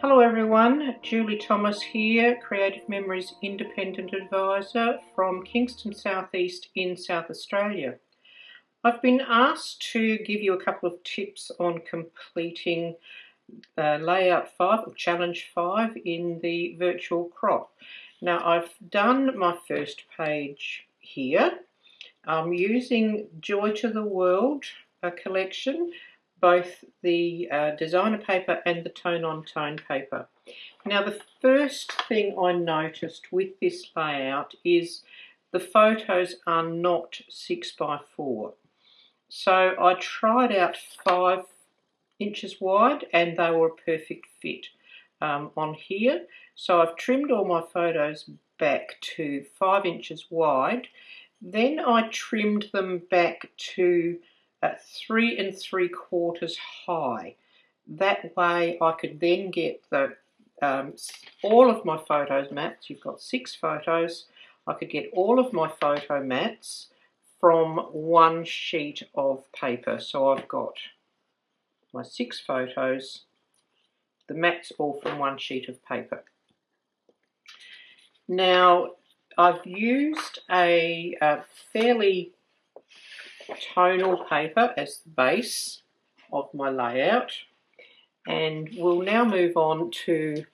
Hello everyone, Julie Thomas here, Creative Memories Independent Advisor from Kingston South East in South Australia. I've been asked to give you a couple of tips on completing Layout 5 or Challenge 5 in the virtual crop. Now I've done my first page here. I'm using Joy to the World collection, both the designer paper and the tone-on-tone paper. Now the first thing I noticed with this layout is the photos are not 6x4. So I tried out 5 inches wide and they were a perfect fit on here. So I've trimmed all my photos back to 5 inches wide. Then I trimmed them back to 3 3/4 high. That way I could then get the all of my photos mats. You've got 6 photos. I could get all of my photo mats from one sheet of paper. So I've got my 6 photos, the mats all from one sheet of paper. Now I've used a fairly tonal paper as the base of my layout, and we'll now move on to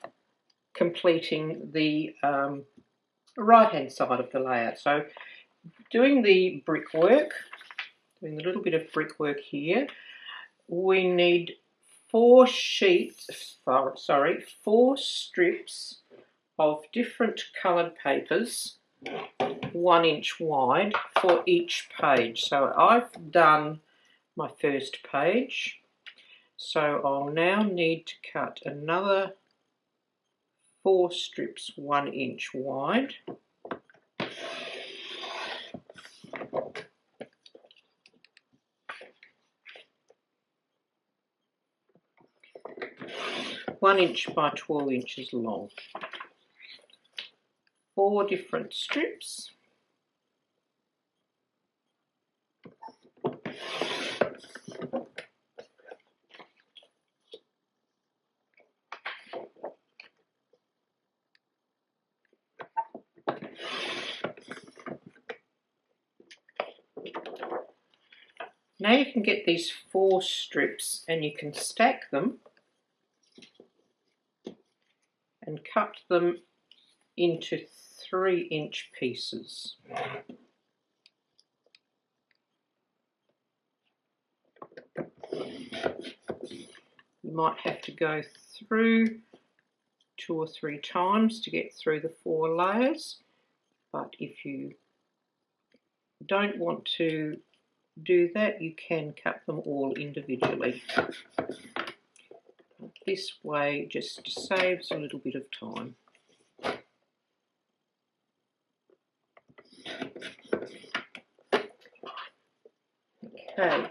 completing the right hand side of the layout. So doing the brickwork, doing a little bit of brickwork here, we need 4 strips of different coloured papers, 1 inch wide for each page. So I've done my first page, so I'll now need to cut another 4 strips 1 inch wide. One inch by 12 inches long. 4 different strips. Now you can get these 4 strips and you can stack them and cut them into 3 inch pieces. You might have to go through 2 or 3 times to get through the 4 layers, but if you don't want to do that, you can cut them all individually. This way just saves a little bit of time. Okay.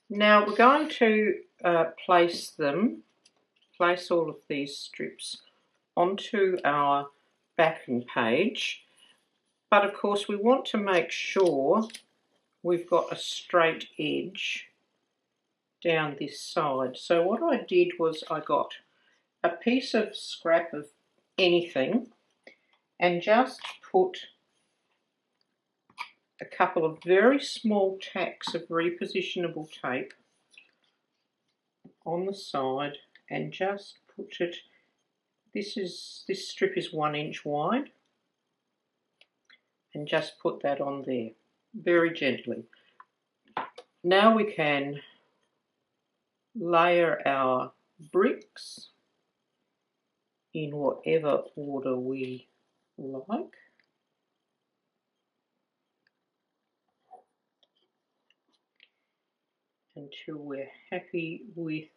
Now we're going to place all of these strips onto our backing page, but of course we want to make sure we've got a straight edge down this side. So what I did was I got a piece of scrap of anything and just put a couple of very small tacks of repositionable tape on the side and just put it, this strip is 1 inch wide, and just put that on there very gently. Now we can layer our bricks in whatever order we like. Until we're happy with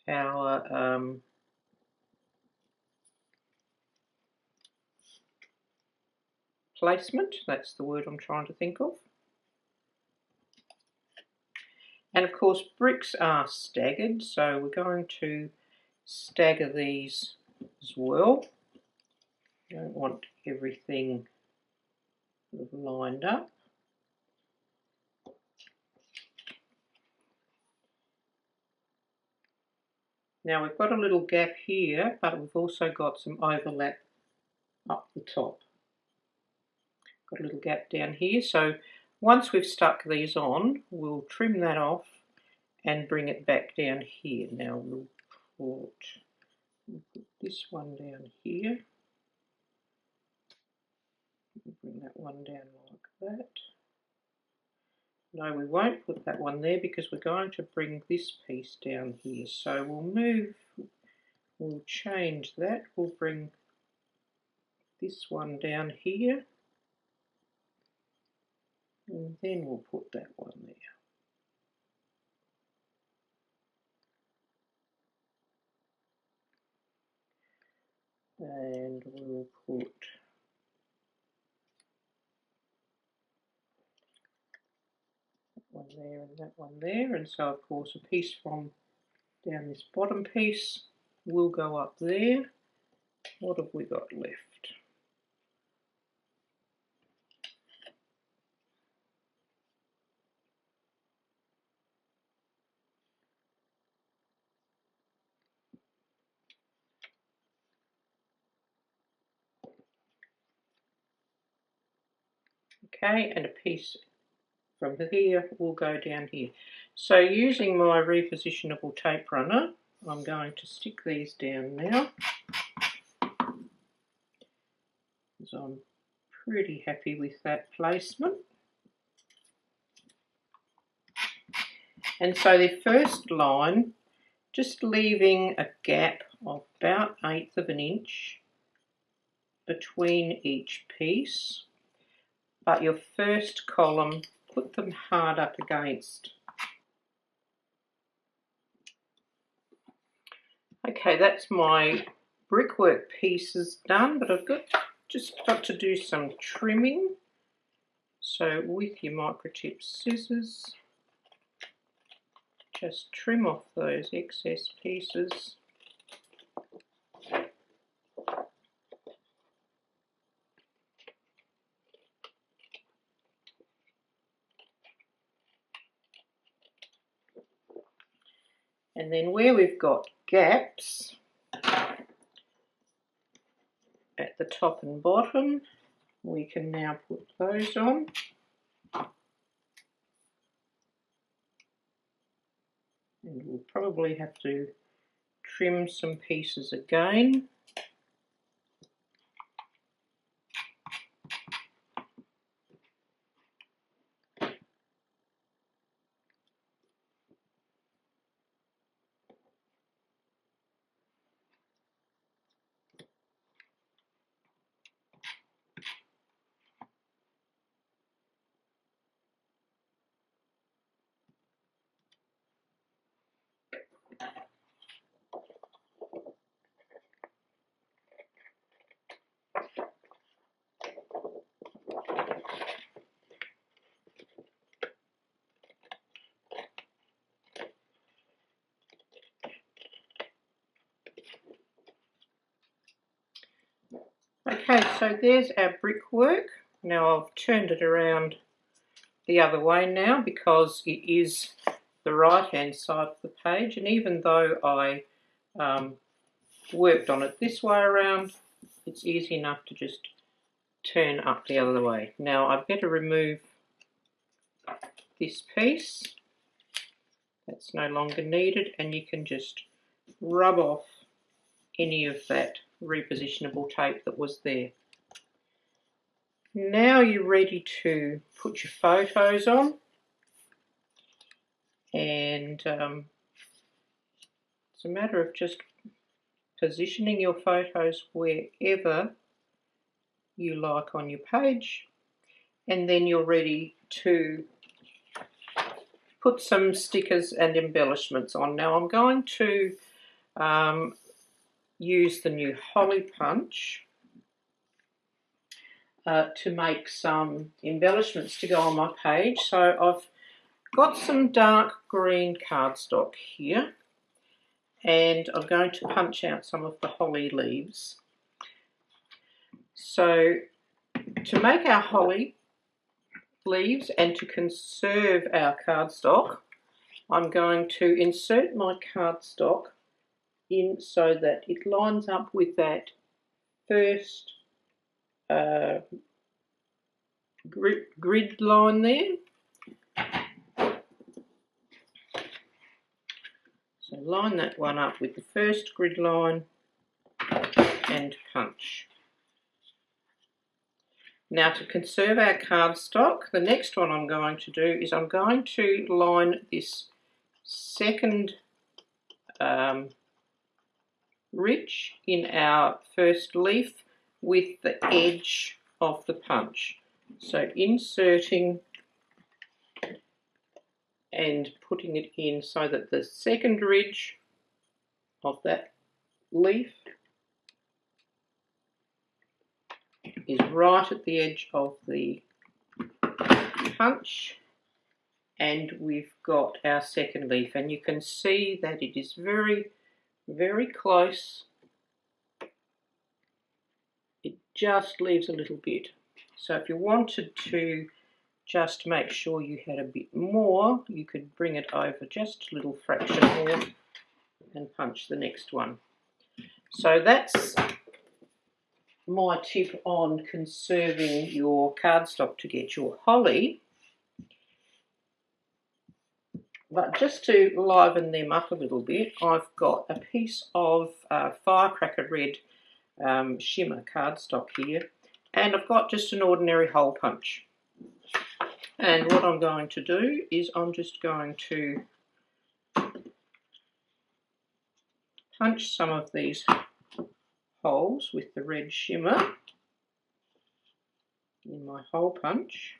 our placement. That's the word I'm trying to think of. And of course bricks are staggered, so we're going to stagger these as well. You don't want everything lined up. Now we've got a little gap here, but we've also got some overlap up the top. Got a little gap down here, so once we've stuck these on, we'll trim that off and bring it back down here. Now we'll put this one down here. We'll bring that one down like that. No, we won't put that one there because we're going to bring this piece down here. So we'll change that. We'll bring this one down here. And then we'll put that one there. And we'll put that one there and that one there. And so of course a piece from down this bottom piece will go up there. What have we got left? Okay, and a piece from here will go down here. So using my repositionable tape runner, I'm going to stick these down now, because I'm pretty happy with that placement. And so the first line, just leaving a gap of about 1/8 of an inch between each piece, but your first column, put them hard up against. Okay, that's my brickwork pieces done, but I've just got to do some trimming. So with your microtip scissors, just trim off those excess pieces. And then where we've got gaps at the top and bottom, we can now put those on. And we'll probably have to trim some pieces again. Okay, so there's our brickwork. Now I've turned it around the other way now because it is the right hand side of the page, and even though I worked on it this way around, it's easy enough to just turn up the other way. Now I'd better remove this piece. That's no longer needed, and you can just rub off any of that repositionable tape that was there. Now you're ready to put your photos on, and it's a matter of just positioning your photos wherever you like on your page, and then you're ready to put some stickers and embellishments on. Now I'm going to use the new holly punch to make some embellishments to go on my page. So I've got some dark green cardstock here, and I'm going to punch out some of the holly leaves. So to make our holly leaves and to conserve our cardstock, I'm going to insert my cardstock in so that it lines up with that first grid line there. So line that one up with the first grid line and punch. Now, to conserve our cardstock, the next one I'm going to do is I'm going to line this second ridge in our first leaf with the edge of the punch. So inserting and putting it in so that the second ridge of that leaf is right at the edge of the punch, and we've got our second leaf, and you can see that it is very, very close. It just leaves a little bit. So if you wanted to just make sure you had a bit more, you could bring it over just a little fraction more and punch the next one. So that's my tip on conserving your cardstock to get your holly. But just to liven them up a little bit, I've got a piece of firecracker red shimmer cardstock here, and I've got just an ordinary hole punch. And what I'm going to do is I'm just going to punch some of these holes with the red shimmer in my hole punch.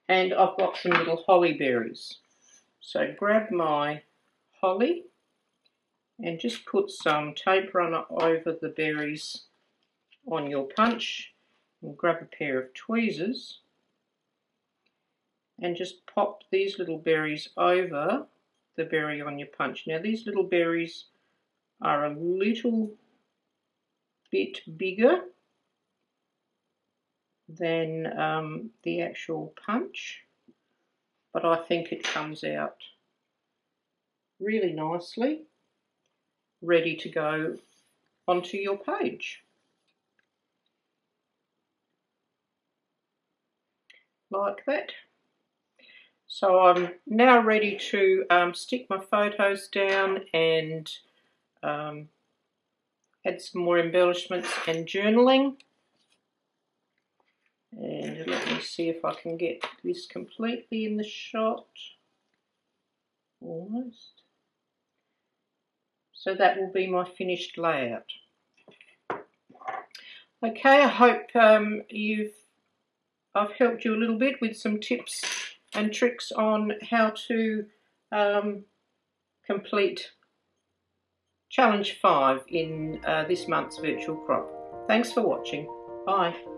And I've got some little holly berries. So grab my holly and just put some tape runner over the berries on your punch, and grab a pair of tweezers and just pop these little berries over the berry on your punch. Now these little berries are a little bit bigger than the actual punch, but I think it comes out really nicely, ready to go onto your page. Like that. So I'm now ready to stick my photos down and add some more embellishments and journaling. And let me see if I can get this completely in the shot. Almost. So that will be my finished layout. Okay, I hope I've helped you a little bit with some tips and tricks on how to complete Challenge 5 in this month's virtual crop. Thanks for watching. Bye.